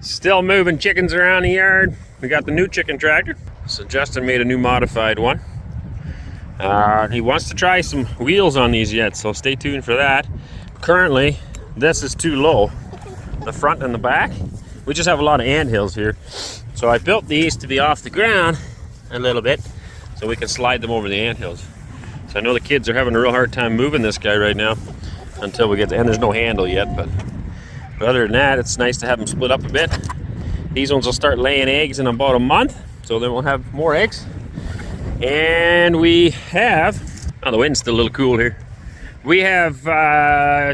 Still moving chickens around the yard. We got the new chicken tractor. So Justin made a new modified one. He wants to try some wheels on these yet, so stay tuned for that. Currently, this is too low, the front and the back. We just have a lot of anthills here. So I built these to be off the ground a little bit so we can slide them over the anthills. So I know the kids are having a real hard time moving this guy right now until we get to, and there's no handle yet, but other than that, it's nice to have them split up a bit. These ones will start laying eggs in about a month, so then we'll have more eggs. And we have, oh, the wind's still a little cool here. We have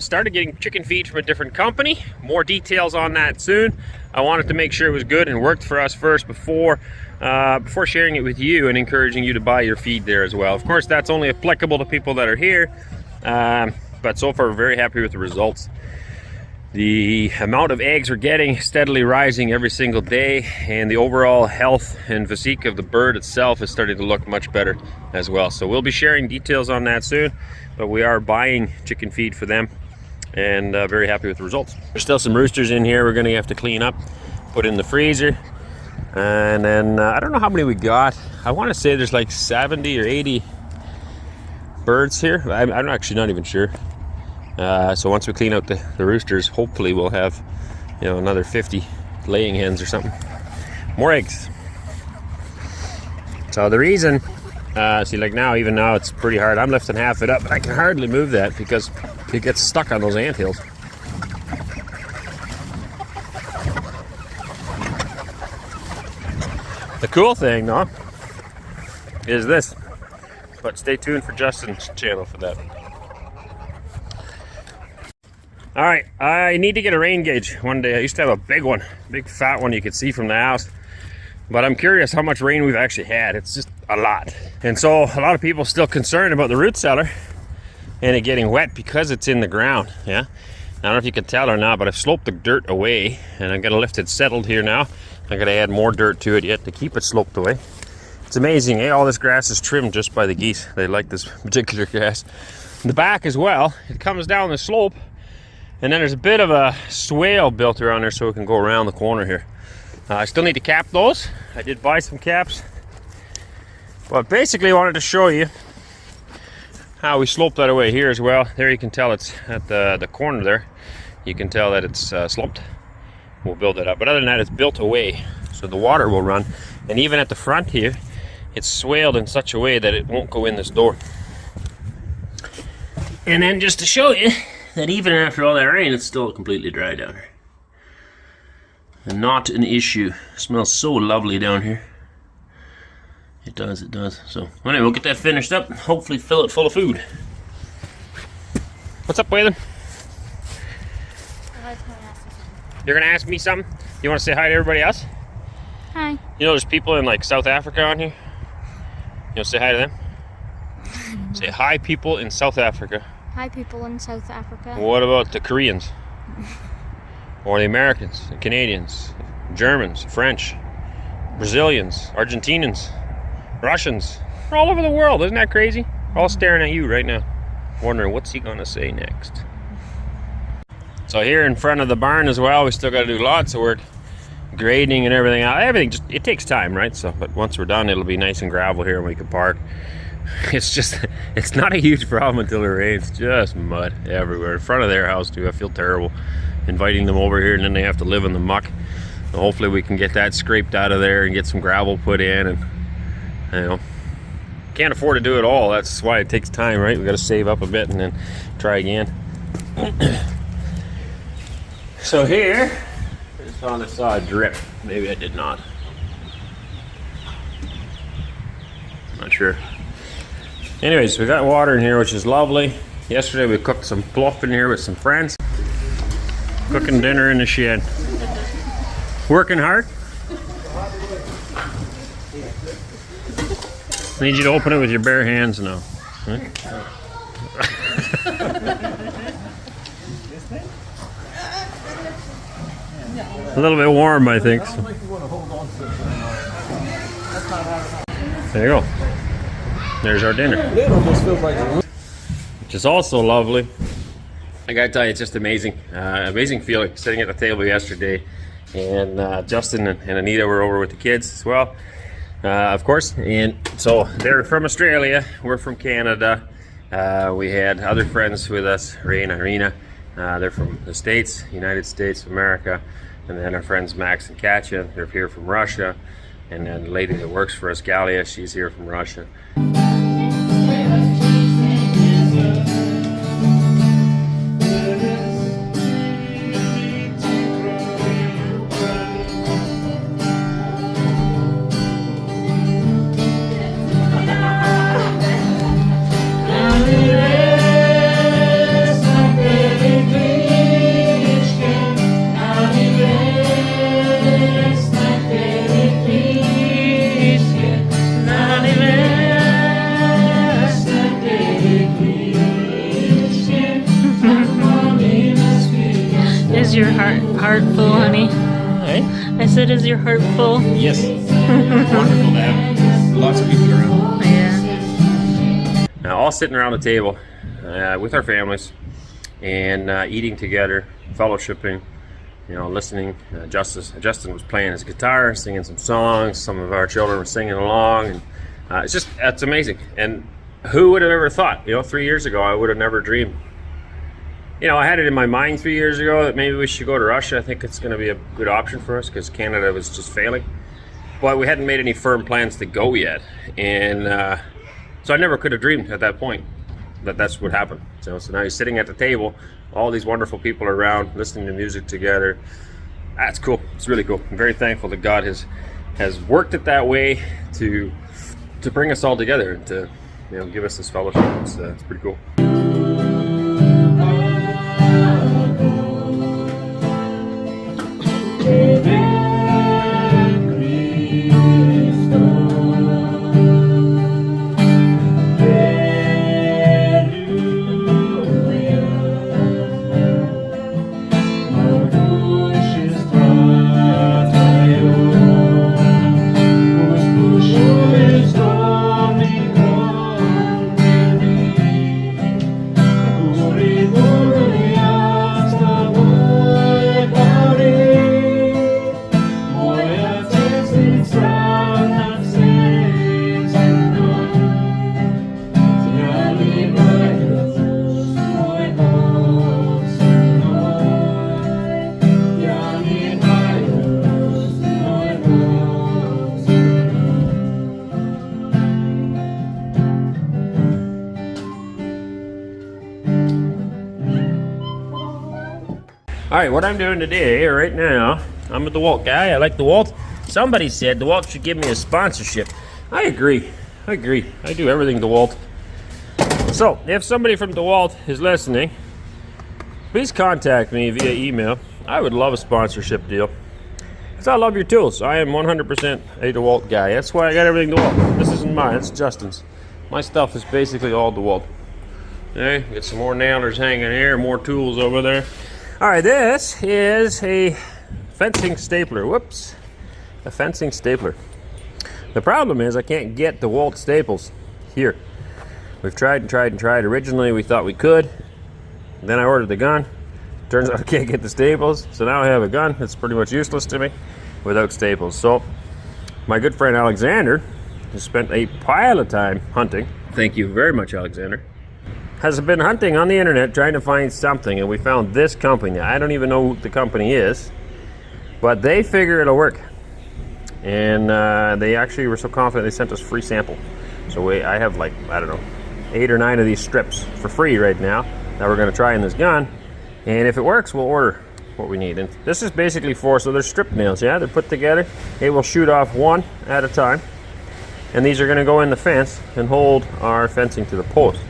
started getting chicken feed from a different company. More details on that soon. I wanted to make sure it was good and worked for us first before sharing it with you and encouraging you to buy your feed there as well. Of course, that's only applicable to people that are here, but so far we're very happy with the results. The amount of eggs we're getting steadily rising every single day, and the overall health and physique of the bird itself is starting to look much better as well. So we'll be sharing details on that soon, but we are buying chicken feed for them, and very happy with the results. There's still some roosters in here we're going to have to clean up, put in the freezer, and then I don't know how many we got. I want to say there's like 70 or 80 birds here. I'm actually not even sure. So once we clean out the roosters, hopefully we'll have, you know, another 50 laying hens or something. More eggs. So the reason, see, like now, even now it's pretty hard. I'm lifting half it up, but I can hardly move that because it gets stuck on those anthills. The cool thing, though, is this. But stay tuned for Justin's channel for that. All right, I need to get a rain gauge one day. I used to have a big one, big fat one you could see from the house. But I'm curious how much rain we've actually had. It's just a lot. And so a lot of people are still concerned about the root cellar and it getting wet because it's in the ground, yeah? I don't know if you can tell or not, but I've sloped the dirt away and I'm gonna lift it settled here now. I'm gonna add more dirt to it yet to keep it sloped away. It's amazing, eh? All this grass is trimmed just by the geese. They like this particular grass. In the back as well, it comes down the slope, and then there's a bit of a swale built around there so we can go around the corner here. I still need to cap those. I did buy some caps. But basically I wanted to show you how we slope that away here as well. There you can tell it's at the corner there. You can tell that it's sloped. We'll build it up. But other than that, it's built away so the water will run. And even at the front here, it's swaled in such a way that it won't go in this door. And then just to show you that even after all that rain, it's still completely dry down here. And not an issue. It smells so lovely down here. It does, it does. So anyway, we'll get that finished up and hopefully fill it full of food. What's up, Waylon? You're gonna ask me something? You wanna say hi to everybody else? Hi. You know there's people in like South Africa on here? You wanna say hi to them? Say hi, people in South Africa. Hi, people in South Africa. What about the Koreans? Or the Americans, the Canadians, Germans, French, Brazilians, Argentinians, Russians. They're all over the world. Isn't that crazy? All staring at you right now, wondering what's he gonna say next. So here in front of the barn as well, we still got to do lots of work, grading and everything. Everything just, it takes time, right? So, but once we're done, it'll be nice and gravel here and we can park. It's not a huge problem until it rains. Just mud everywhere in front of their house too. I feel terrible inviting them over here and then they have to live in the muck. So hopefully we can get that scraped out of there and get some gravel put in. And you know, can't afford to do it all. That's why it takes time, right? We got to save up a bit and then try again. So here, I just found I saw a drip. Maybe I did not. Not sure. Anyways, we got water in here, which is lovely. Yesterday we cooked some fluff in here with some friends. Cooking dinner in the shed. Working hard. Need you to open it with your bare hands now. Huh? A little bit warm, I think. So. There you go. There's our dinner. Which is also lovely. I gotta tell you, it's just amazing. Amazing feeling sitting at the table yesterday And Justin and Anneesa were over with the kids as well, of course. And so they're from Australia, we're from Canada. We had other friends with us, Ray and Irina. They're from the States, United States of America. And then our friends Max and Katya, they're here from Russia. And then the lady that works for us, Galia, she's here from Russia. Is your heart full, honey? Hey? I said, is your heart full? Yes. Wonderful to have lots of people around. Yeah. Now, all sitting around the table with our families and eating together, fellowshipping, listening. Justin was playing his guitar, singing some songs. Some of our children were singing along, and it's amazing. And who would have ever thought? 3 years ago, I would have never dreamed. I had it in my mind 3 years ago that maybe we should go to Russia. I think it's going to be a good option for us because Canada was just failing. But we hadn't made any firm plans to go yet. And so I never could have dreamed at that point that that's what happened. So now you're sitting at the table, all these wonderful people around, listening to music together. That's cool. It's really cool. I'm very thankful that God has worked it that way to bring us all together and to give us this fellowship. It's pretty cool. All right, what I'm doing today, right now, I'm a DeWalt guy. I like DeWalt. Somebody said DeWalt should give me a sponsorship. I agree. I do everything DeWalt. So, if somebody from DeWalt is listening, please contact me via email. I would love a sponsorship deal. Because I love your tools. I am 100% a DeWalt guy. That's why I got everything DeWalt. This isn't mine, it's Justin's. My stuff is basically all DeWalt. Okay, get some more nailers hanging here, more tools over there. All right, this is a fencing stapler. Whoops, a fencing stapler. The problem is I can't get DeWalt staples here. We've tried and tried and tried. Originally, we thought we could. Then I ordered the gun. Turns out I can't get the staples. So now I have a gun that's pretty much useless to me without staples. So my good friend Alexander has spent a pile of time hunting. Thank you very much, Alexander. Has been hunting on the internet trying to find something, and we found this company. I don't even know who the company is, but they figure it'll work. And they actually were so confident they sent us free sample. So I have like, I don't know, 8 or 9 of these strips for free right now that we're going to try in this gun. And if it works, we'll order what we need. And this is basically so they're strip nails, yeah? They're put together. It will shoot off one at a time. And these are going to go in the fence and hold our fencing to the post.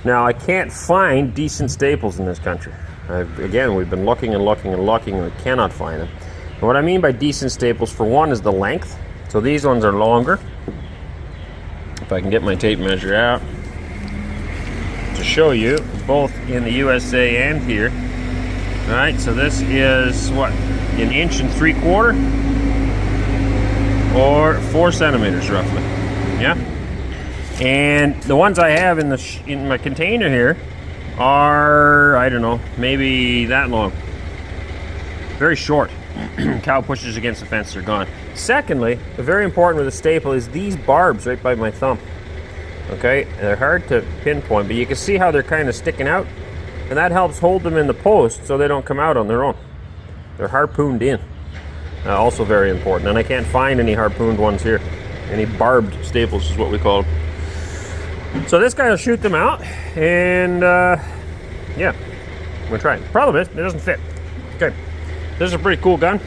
Now, I can't find decent staples in this country. Again, we've been looking and looking and looking, and we cannot find them. And what I mean by decent staples, for one, is the length. So these ones are longer. If I can get my tape measure out to show you, both in the USA and here. All right, so this is what, 1 3/4 inches or 4 centimeters roughly. Yeah. And the ones I have in my container here are, I don't know, maybe that long. Very short. cow pushes against the fence, they're gone. Secondly, very important with a staple is these barbs right by my thumb. Okay, they're hard to pinpoint, but you can see how they're kind of sticking out, and that helps hold them in the post so they don't come out on their own. They're harpooned in. Also very important, and I can't find any harpooned ones here. Any barbed staples is what we call them. So this guy will shoot them out, and yeah, we'll try it. Problem is, it doesn't fit. Okay, this is a pretty cool gun.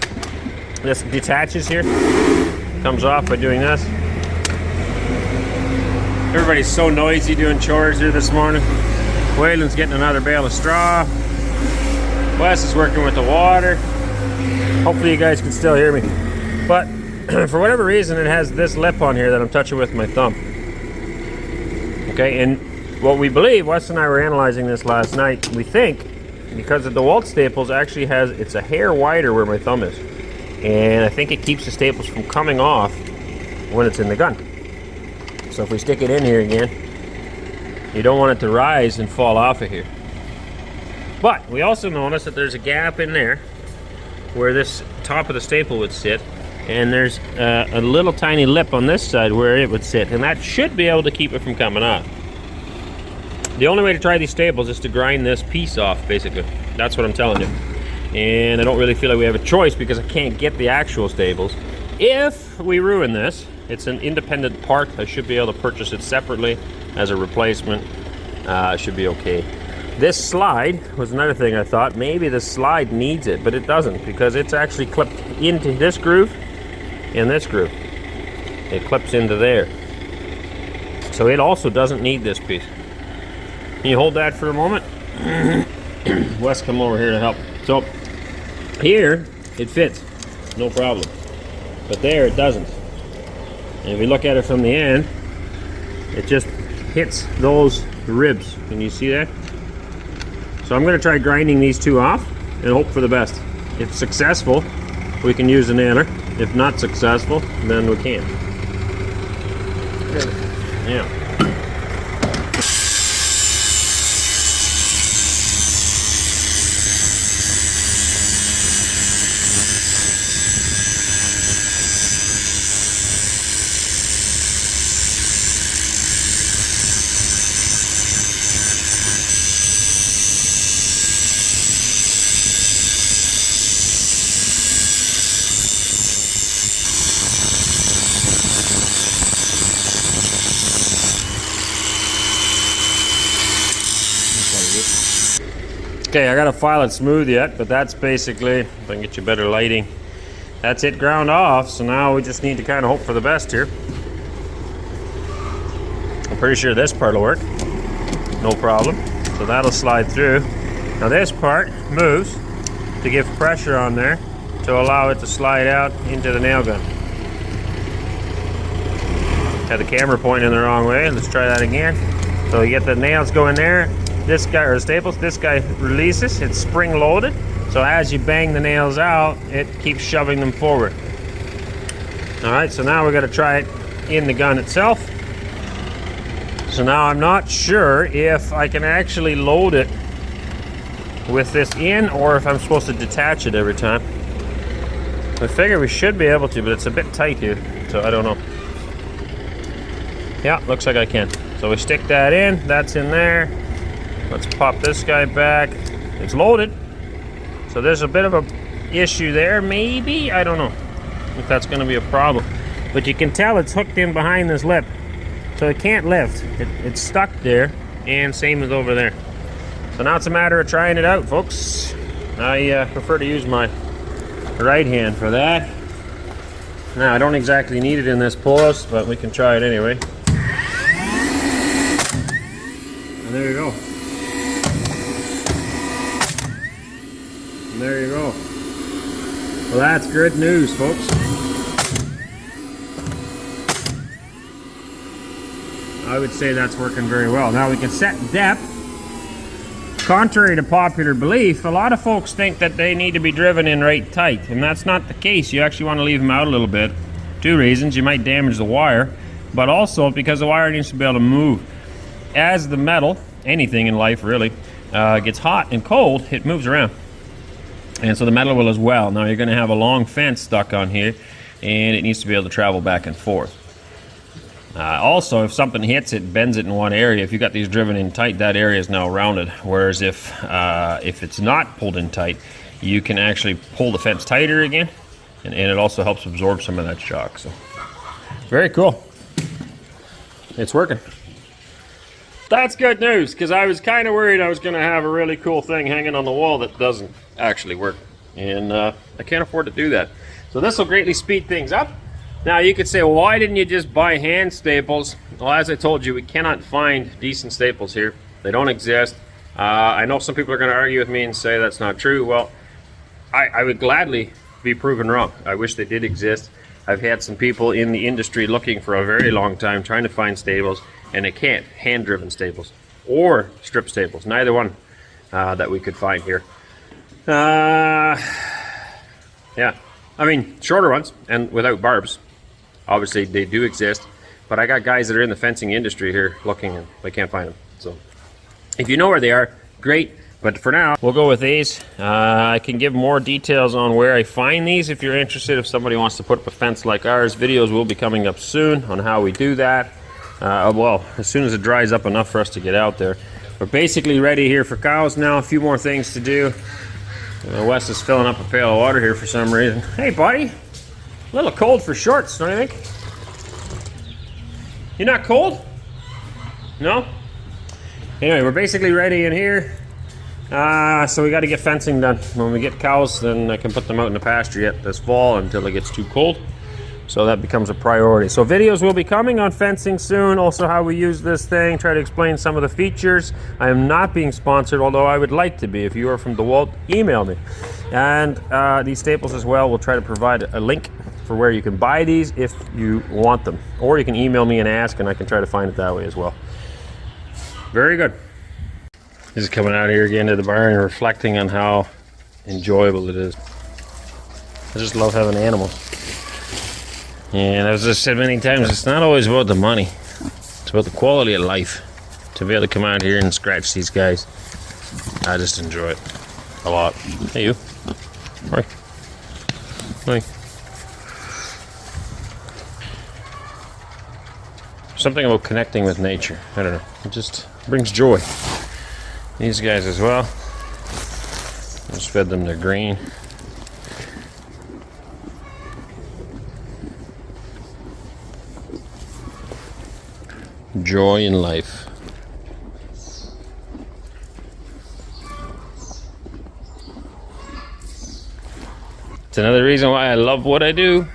This detaches here, comes off by doing this. Everybody's so noisy doing chores here this morning. Waylon's getting another bale of straw. Wes is working with the water. Hopefully you guys can still hear me. But for whatever reason, it has this lip on here that I'm touching with my thumb. Okay, and what we believe, Wes and I were analyzing this last night, we think because the DeWalt staples actually has, it's a hair wider where my thumb is. And I think it keeps the staples from coming off when it's in the gun. So if we stick it in here again, you don't want it to rise and fall off of here. But we also notice that there's a gap in there where this top of the staple would sit, and there's a little tiny lip on this side where it would sit, and that should be able to keep it from coming off. The only way to try these staples is to grind this piece off, basically. That's what I'm telling you. And I don't really feel like we have a choice because I can't get the actual staples. If we ruin this, it's an independent part. I should be able to purchase it separately as a replacement. It should be okay. This slide was another thing I thought. Maybe the slide needs it, but it doesn't because it's actually clipped into this groove and this groove. It clips into there. So it also doesn't need this piece. Can you hold that for a moment? Wes, come over here to help. So here it fits, no problem. But there it doesn't. And if you look at it from the end, it just hits those ribs. Can you see that? So I'm going to try grinding these two off and hope for the best. If successful, we can use a nailer. If not successful, then we can't. Yeah. Okay, I gotta file it smooth yet, but that's basically, if I can get you better lighting, that's it ground off. So now we just need to kind of hope for the best here. I'm pretty sure this part will work, no problem. So that'll slide through. Now this part moves to give pressure on there to allow it to slide out into the nail gun. Had the camera pointing the wrong way. Let's try that again. So you get the nails going there. This guy, or staples, this guy releases, it's spring loaded. So as you bang the nails out, it keeps shoving them forward. All right, so now we're gonna try it in the gun itself. So now I'm not sure if I can actually load it with this in or if I'm supposed to detach it every time. I figure we should be able to, but it's a bit tight here, so I don't know. Yeah, looks like I can. So we stick that in, that's in there. Let's pop this guy back. It's loaded. So there's a bit of a issue there, maybe? I don't know if that's gonna be a problem. But you can tell it's hooked in behind this lip. So it can't lift. It's stuck there, and same as over there. So now it's a matter of trying it out, folks. I prefer to use my right hand for that. Now, I don't exactly need it in this post, but we can try it anyway. And there you go. And there you go. Well, that's good news, folks. I would say that's working very well. Now we can set depth. Contrary to popular belief, a lot of folks think that they need to be driven in right tight, and that's not the case. You actually want to leave them out a little bit. Two reasons: you might damage the wire, but also because the wire needs to be able to move. As the metal, anything in life really, gets hot and cold, it moves around. And so the metal will as well. Now you're going to have a long fence stuck on here, and it needs to be able to travel back and forth. Also, if something hits it, bends it in one area, if you got these driven in tight, that area is now rounded. Whereas if it's not pulled in tight, you can actually pull the fence tighter again, and it also helps absorb some of that shock. So, very cool. It's working. That's good news, because I was kind of worried I was going to have a really cool thing hanging on the wall that doesn't actually work. And I can't afford to do that. So this will greatly speed things up. Now you could say, well, why didn't you just buy hand staples? Well, as I told you, we cannot find decent staples here. They don't exist. I know some people are going to argue with me and say that's not true. Well, I would gladly be proven wrong. I wish they did exist. I've had some people in the industry looking for a very long time trying to find staples, and they can't. Hand-driven staples or strip staples. Neither one that we could find here. Yeah. I mean, shorter ones and without barbs. Obviously, they do exist. But I got guys that are in the fencing industry here looking, and they can't find them. So if you know where they are, great. But for now, we'll go with these. I can give more details on where I find these if you're interested. If somebody wants to put up a fence like ours, videos will be coming up soon on how we do that. Well, as soon as it dries up enough for us to get out there. We're basically ready here for cows now. A few more things to do. Wes is filling up a pail of water here for some reason. Hey, buddy. A little cold for shorts, don't you think? You're not cold? No? Anyway, we're basically ready in here. So we got to get fencing done. When we get cows, then I can put them out in the pasture yet this fall until it gets too cold. So that becomes a priority. So videos will be coming on fencing soon. Also how we use this thing, try to explain some of the features. I am not being sponsored, although I would like to be. If you are from DeWalt, email me. And these staples as well, we'll try to provide a link for where you can buy these if you want them. Or you can email me and ask, and I can try to find it that way as well. Very good. Just coming out here again to the barn and reflecting on how enjoyable it is. I just love having animals. And as I've said many times, it's not always about the money. It's about the quality of life. To be able to come out here and scratch these guys, I just enjoy it a lot. Hey, you. Hi. Hi. Something about connecting with nature. I don't know. It just brings joy. These guys as well. Just fed them their grain. Joy in life. It's another reason why I love what I do.